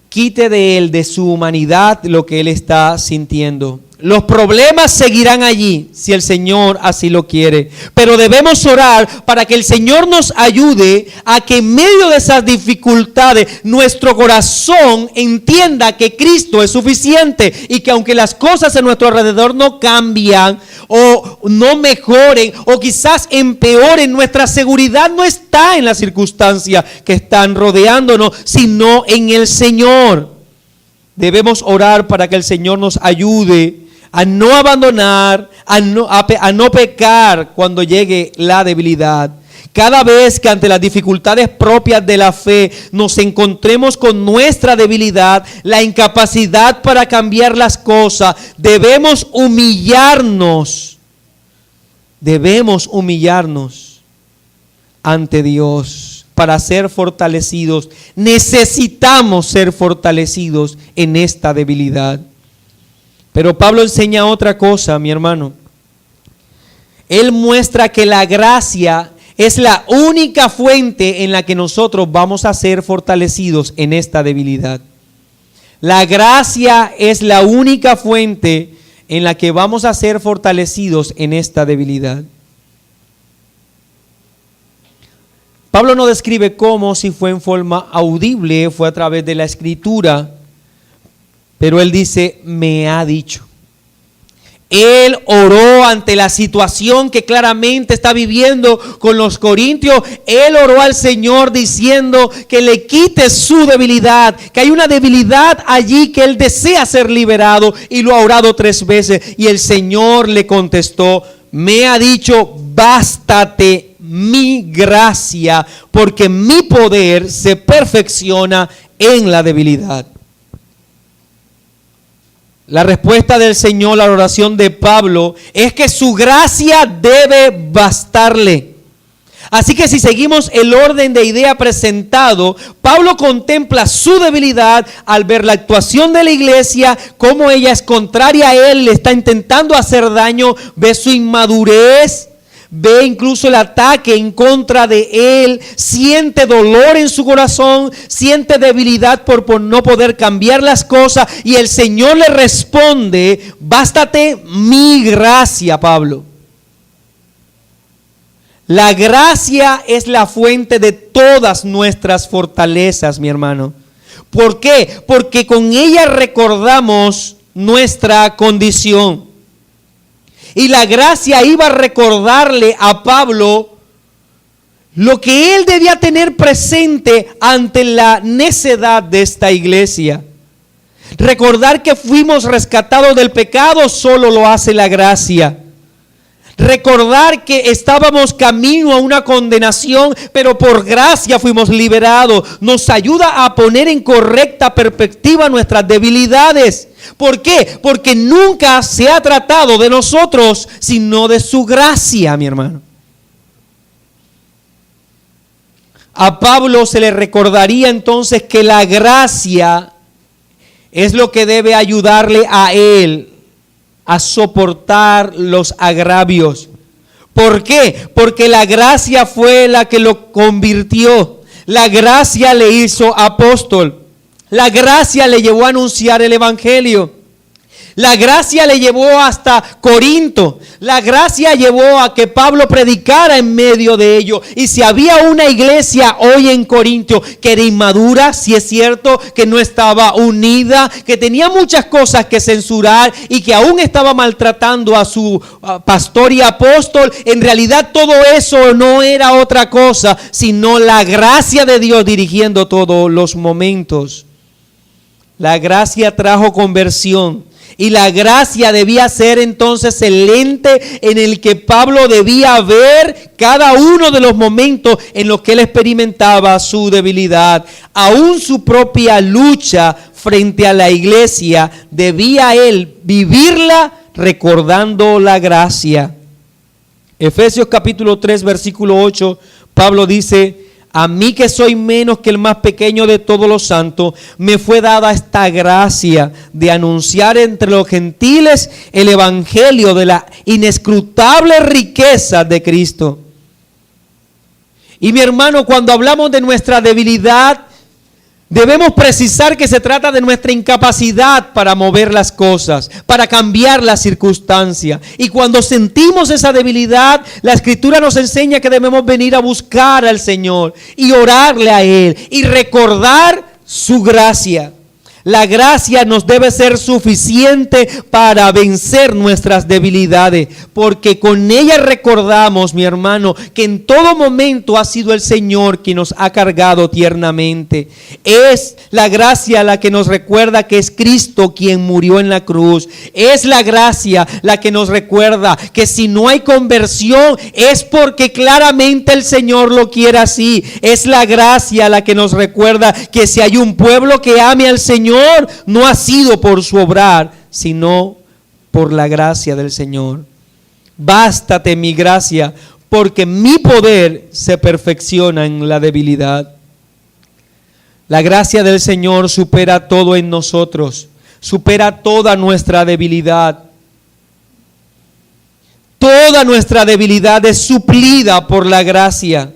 quite de él, de su humanidad, lo que él está sintiendo. Los problemas seguirán allí si el Señor así lo quiere, pero debemos orar para que el Señor nos ayude a que en medio de esas dificultades nuestro corazón entienda que Cristo es suficiente y que aunque las cosas en nuestro alrededor no cambian o no mejoren o quizás empeoren, nuestra seguridad no está en las circunstancias que están rodeándonos, sino en el Señor. Debemos orar para que el Señor nos ayude a no abandonar, a no pecar cuando llegue la debilidad. Cada vez que ante las dificultades propias de la fe nos encontremos con nuestra debilidad, la incapacidad para cambiar las cosas, debemos humillarnos ante Dios para ser fortalecidos. Necesitamos ser fortalecidos en esta debilidad. Pero Pablo enseña otra cosa, mi hermano. Él muestra que la gracia es la única fuente en la que nosotros vamos a ser fortalecidos en esta debilidad. La gracia es la única fuente en la que vamos a ser fortalecidos en esta debilidad. Pablo no describe cómo, si fue en forma audible, fue a través de la escritura, pero él dice, me ha dicho. Él oró ante la situación que claramente está viviendo con los corintios. Él oró al Señor diciendo que le quite su debilidad, que hay una debilidad allí que él desea ser liberado, y lo ha orado 3 veces. Y el Señor le contestó, me ha dicho, bástate mi gracia, porque mi poder se perfecciona en la debilidad. La respuesta del Señor a la oración de Pablo es que su gracia debe bastarle. Así que si seguimos el orden de idea presentado, Pablo contempla su debilidad al ver la actuación de la iglesia, cómo ella es contraria a él, le está intentando hacer daño, ve su inmadurez, ve incluso el ataque en contra de él, siente dolor en su corazón, siente debilidad por no poder cambiar las cosas, y el Señor le responde, bástate mi gracia, Pablo. La gracia es la fuente de todas nuestras fortalezas, mi hermano. ¿Por qué? Porque con ella recordamos nuestra condición. Y la gracia iba a recordarle a Pablo lo que él debía tener presente ante la necedad de esta iglesia. Recordar que fuimos rescatados del pecado solo lo hace la gracia. Recordar que estábamos camino a una condenación, pero por gracia fuimos liberados. Nos ayuda a poner en correcta perspectiva nuestras debilidades. ¿Por qué? Porque nunca se ha tratado de nosotros, sino de su gracia, mi hermano. A Pablo se le recordaría entonces que la gracia es lo que debe ayudarle a él a soportar los agravios. ¿Por qué? Porque la gracia fue la que lo convirtió. La gracia le hizo apóstol. La gracia le llevó a anunciar el evangelio. La gracia le llevó hasta Corinto. La gracia llevó a que Pablo predicara en medio de ello. Y si había una iglesia hoy en Corinto que era inmadura, si es cierto, que no estaba unida, que tenía muchas cosas que censurar y que aún estaba maltratando a su pastor y apóstol, en realidad todo eso no era otra cosa, sino la gracia de Dios dirigiendo todos los momentos. La gracia trajo conversión. Y la gracia debía ser entonces el lente en el que Pablo debía ver cada uno de los momentos en los que él experimentaba su debilidad. Aún su propia lucha frente a la iglesia debía él vivirla recordando la gracia. Efesios capítulo 3 versículo 8, Pablo dice: a mí que soy menos que el más pequeño de todos los santos, me fue dada esta gracia de anunciar entre los gentiles el evangelio de la inescrutable riqueza de Cristo. Y mi hermano, cuando hablamos de nuestra debilidad, debemos precisar que se trata de nuestra incapacidad para mover las cosas, para cambiar las circunstancias. Y cuando sentimos esa debilidad, la Escritura nos enseña que debemos venir a buscar al Señor y orarle a Él y recordar su gracia. La gracia nos debe ser suficiente para vencer nuestras debilidades, porque con ella recordamos, mi hermano, que en todo momento ha sido el Señor quien nos ha cargado tiernamente. Es la gracia la que nos recuerda que es Cristo quien murió en la cruz. Es la gracia la que nos recuerda que si no hay conversión es porque claramente el Señor lo quiere así. Es la gracia la que nos recuerda que si hay un pueblo que ame al Señor, no ha sido por su obrar, sino por la gracia del Señor. Bástate mi gracia, porque mi poder se perfecciona en la debilidad. La gracia del Señor supera todo en nosotros, supera toda nuestra debilidad. Toda nuestra debilidad es suplida por la gracia.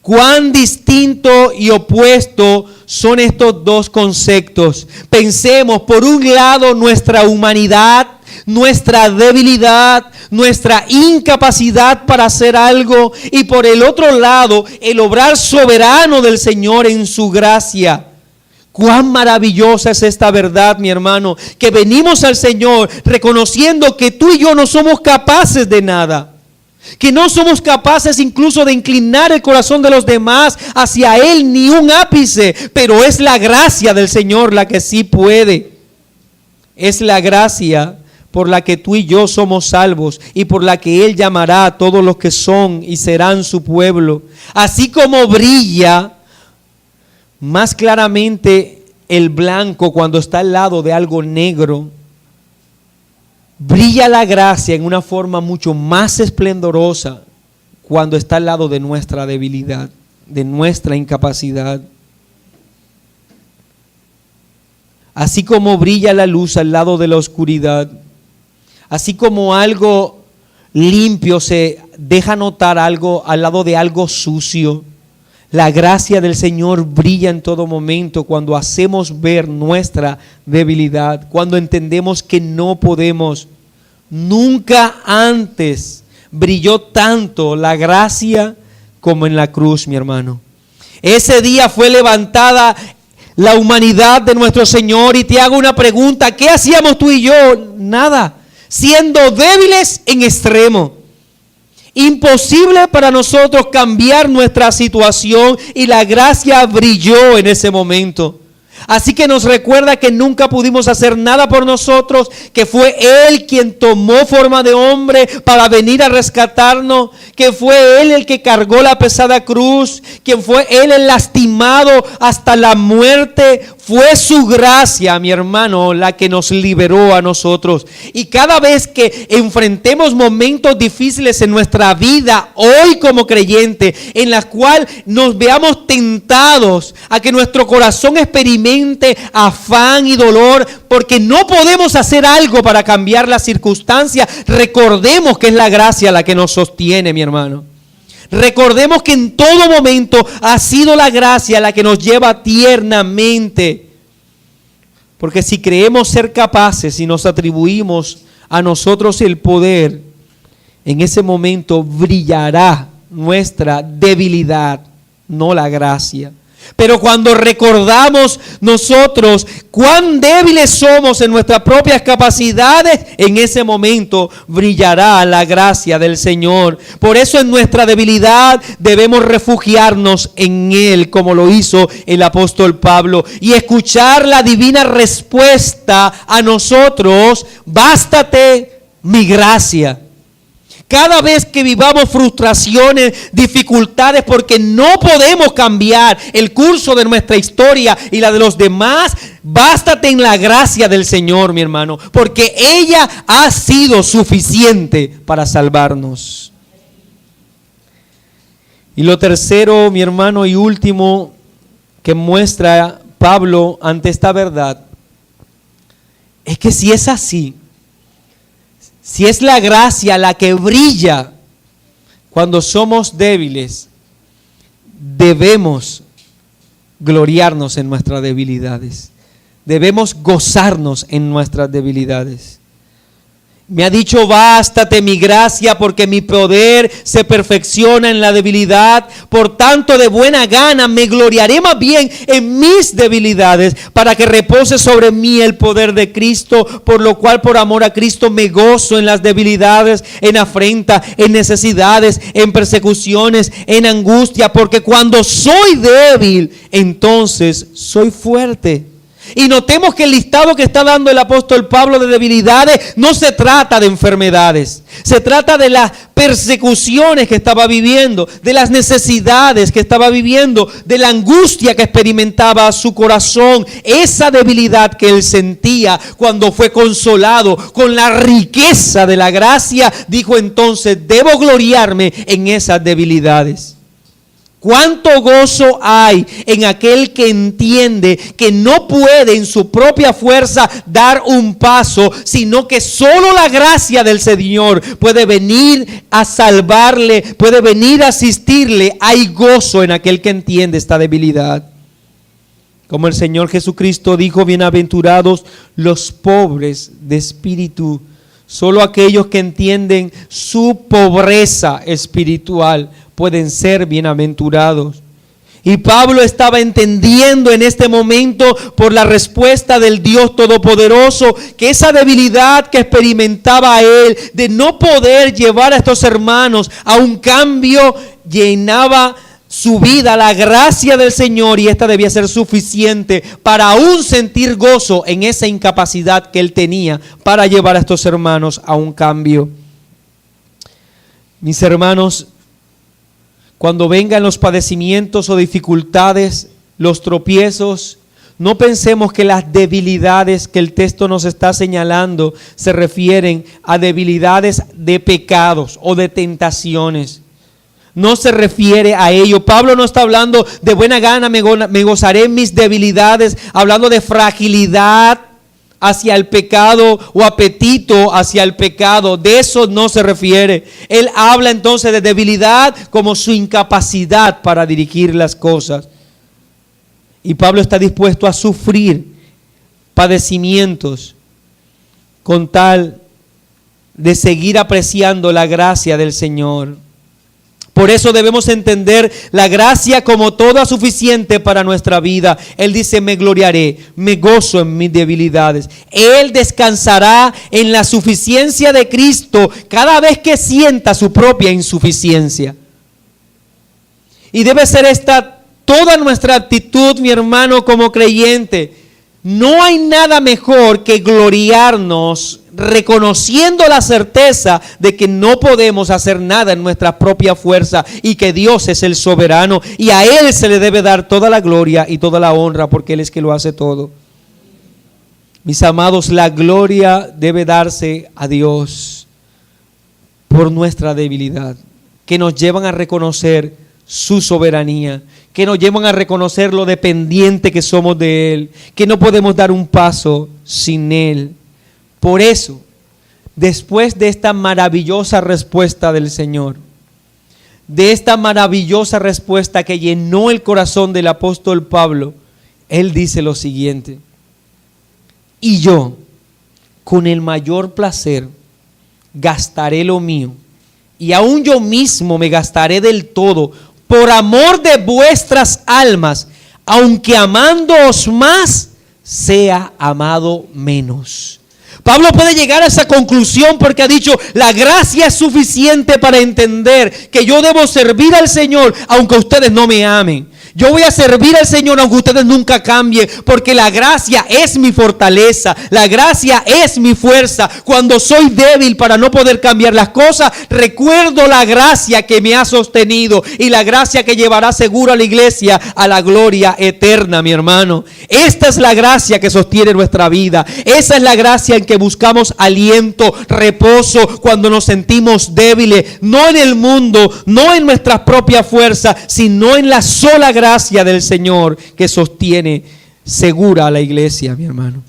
Cuán distinto y opuesto son estos dos conceptos. Pensemos, por un lado, nuestra humanidad, nuestra debilidad, nuestra incapacidad para hacer algo, y por el otro lado, el obrar soberano del Señor en su gracia. Cuán maravillosa es esta verdad, mi hermano, que venimos al Señor reconociendo que tú y yo no somos capaces de nada. Que no somos capaces incluso de inclinar el corazón de los demás hacia Él ni un ápice, pero es la gracia del Señor la que sí puede. Es la gracia por la que tú y yo somos salvos y por la que Él llamará a todos los que son y serán su pueblo. Así como brilla más claramente el blanco cuando está al lado de algo negro, brilla la gracia en una forma mucho más esplendorosa cuando está al lado de nuestra debilidad, de nuestra incapacidad. Así como brilla la luz al lado de la oscuridad, así como algo limpio se deja notar algo al lado de algo sucio, la gracia del Señor brilla en todo momento cuando hacemos ver nuestra debilidad, cuando entendemos que no podemos. Nunca antes brilló tanto la gracia como en la cruz, mi hermano. Ese día fue levantada la humanidad de nuestro Señor, y te hago una pregunta: ¿qué hacíamos tú y yo? Nada, siendo débiles en extremo. Imposible para nosotros cambiar nuestra situación, y la gracia brilló en ese momento. Así que nos recuerda que nunca pudimos hacer nada por nosotros, que fue Él quien tomó forma de hombre para venir a rescatarnos, que fue Él el que cargó la pesada cruz, quien fue Él el lastimado hasta la muerte. Fue su gracia, mi hermano, la que nos liberó a nosotros. Y cada vez que enfrentemos momentos difíciles en nuestra vida, hoy como creyente, en las cuales nos veamos tentados a que nuestro corazón experimente afán y dolor, porque no podemos hacer algo para cambiar las circunstancias, recordemos que es la gracia la que nos sostiene, mi hermano. Recordemos que en todo momento ha sido la gracia la que nos lleva tiernamente. Porque si creemos ser capaces y nos atribuimos a nosotros el poder, en ese momento brillará nuestra debilidad, no la gracia. Pero cuando recordamos nosotros cuán débiles somos en nuestras propias capacidades, en ese momento brillará la gracia del Señor. Por eso en nuestra debilidad debemos refugiarnos en Él, como lo hizo el apóstol Pablo, y escuchar la divina respuesta a nosotros: bástate mi gracia. Cada vez que vivamos frustraciones, dificultades, porque no podemos cambiar el curso de nuestra historia y la de los demás, bástate en la gracia del Señor, mi hermano, porque ella ha sido suficiente para salvarnos. Y lo tercero, mi hermano, y último que muestra Pablo ante esta verdad, es que si es así, si es la gracia la que brilla cuando somos débiles, debemos gloriarnos en nuestras debilidades. Debemos gozarnos en nuestras debilidades. Me ha dicho, bástate mi gracia, porque mi poder se perfecciona en la debilidad. Por tanto, de buena gana me gloriaré más bien en mis debilidades, para que repose sobre mí el poder de Cristo. Por lo cual, por amor a Cristo, me gozo en las debilidades, en afrenta, en necesidades, en persecuciones, en angustia. Porque cuando soy débil, entonces soy fuerte. Y notemos que el listado que está dando el apóstol Pablo de debilidades no se trata de enfermedades, se trata de las persecuciones que estaba viviendo, de las necesidades que estaba viviendo, de la angustia que experimentaba su corazón, esa debilidad que él sentía cuando fue consolado con la riqueza de la gracia. Dijo entonces, debo gloriarme en esas debilidades. ¿Cuánto gozo hay en aquel que entiende que no puede en su propia fuerza dar un paso, sino que solo la gracia del Señor puede venir a salvarle, puede venir a asistirle? Hay gozo en aquel que entiende esta debilidad. Como el Señor Jesucristo dijo, bienaventurados los pobres de espíritu. Solo aquellos que entienden su pobreza espiritual pueden ser bienaventurados. Y Pablo estaba entendiendo en este momento, por la respuesta del Dios Todopoderoso, que esa debilidad que experimentaba él de no poder llevar a estos hermanos a un cambio, llenaba su vida, la gracia del Señor, y esta debía ser suficiente para aún sentir gozo en esa incapacidad que él tenía para llevar a estos hermanos a un cambio. Mis hermanos, cuando vengan los padecimientos o dificultades, los tropiezos, no pensemos que las debilidades que el texto nos está señalando se refieren a debilidades de pecados o de tentaciones. No se refiere a ello. Pablo no está hablando de buena gana, me gozaré en mis debilidades, hablando de fragilidad hacia el pecado o apetito hacia el pecado. De eso no se refiere. Él habla entonces de debilidad como su incapacidad para dirigir las cosas. Y Pablo está dispuesto a sufrir padecimientos con tal de seguir apreciando la gracia del Señor. Por eso debemos entender la gracia como toda suficiente para nuestra vida. Él dice, me gloriaré, me gozo en mis debilidades. Él descansará en la suficiencia de Cristo cada vez que sienta su propia insuficiencia. Y debe ser esta toda nuestra actitud, mi hermano, como creyente. No hay nada mejor que gloriarnos reconociendo la certeza de que no podemos hacer nada en nuestra propia fuerza y que Dios es el soberano y a Él se le debe dar toda la gloria y toda la honra porque Él es que lo hace todo. Mis amados, la gloria debe darse a Dios por nuestra debilidad, que nos llevan a reconocer su soberanía, que nos llevan a reconocer lo dependiente que somos de Él, que no podemos dar un paso sin Él. Por eso, después de esta maravillosa respuesta del Señor, de esta maravillosa respuesta que llenó el corazón del apóstol Pablo, él dice lo siguiente: y yo, con el mayor placer, gastaré lo mío, y aún yo mismo me gastaré del todo, por amor de vuestras almas, aunque amándoos más, sea amado menos. Pablo puede llegar a esa conclusión porque ha dicho, la gracia es suficiente para entender que yo debo servir al Señor aunque ustedes no me amen. Yo voy a servir al Señor aunque ustedes nunca cambien, porque la gracia es mi fortaleza, la gracia es mi fuerza. Cuando soy débil para no poder cambiar las cosas, recuerdo la gracia que me ha sostenido y la gracia que llevará seguro a la iglesia a la gloria eterna, mi hermano. Esta es la gracia que sostiene nuestra vida. Esa es la gracia en que buscamos aliento, reposo cuando nos sentimos débiles, no en el mundo, no en nuestras propias fuerzas, sino en la sola gracia del Señor que sostiene segura a la iglesia, mi hermano.